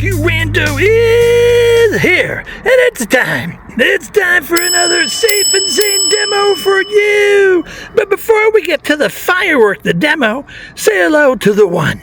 BBQ Rando is here, and it's time. It's time for another safe and sane demo for you. But before we get to the firework, the demo, say hello to the one.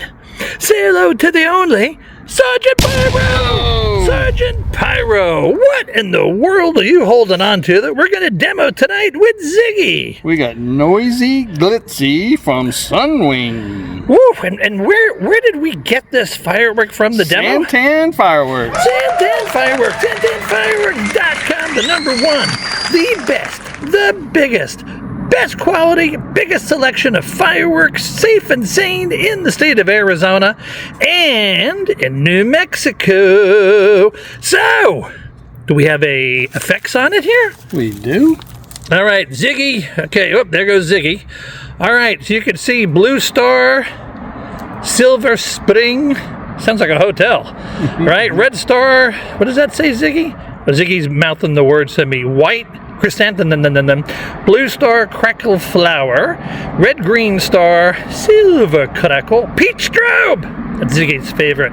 Say hello to the only Sergeant Pyro! Sergeant Pyro, what in the world are you holding on to that we're going to demo tonight with Ziggy? We got Noisy Glitzy from Sunwing. Woo, and where did we get this firework from, the demo? Santan Fireworks. Santan Fireworks, SantanFireworks.com, the number one, the best, the biggest, best quality, biggest selection of fireworks, safe and sane in the state of Arizona and in New Mexico. So, do we have effects on it here? We do. All right, Ziggy. Okay, oh, there goes Ziggy. All right, so you can see Blue Star, Silver Spring. Sounds like a hotel, right? Red Star. What does that say, Ziggy? Oh, Ziggy's mouthing the words to me. White chrysanthemum, Blue Star Crackle Flower, Red Green Star, Silver Crackle, Peach Strobe. That's Ziggy's favorite.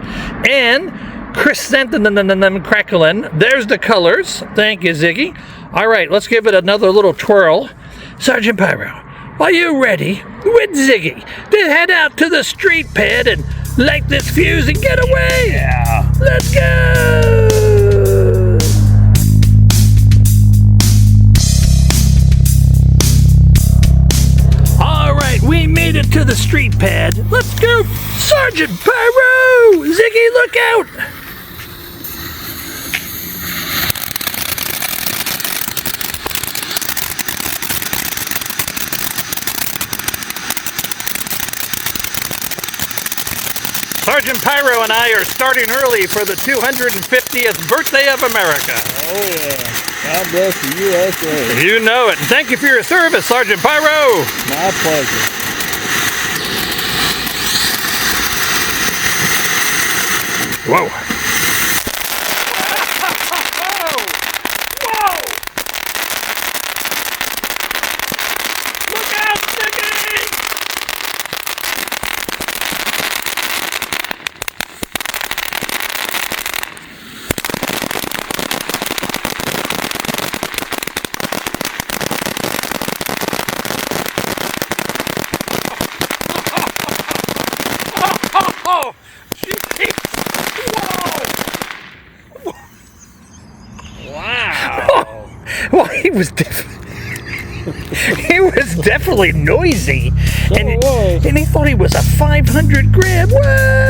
And Chrysanthemum Crackling. There's the colors. Thank you, Ziggy. All right, let's give it another little twirl. Sergeant Pyro, are you ready with Ziggy to head out to the street pad and light this fuse and get away? Yeah. Let's go! All right, we made it to the street pad. Let's go, Sergeant Pyro! Ziggy, look out! Sergeant Pyro and I are starting early for the 250th birthday of America. Oh yeah. God bless the USA. You know it. Thank you for your service, Sergeant Pyro. My pleasure. Whoa. Well, he was definitely noisy, and he thought he was a 500 gram. What?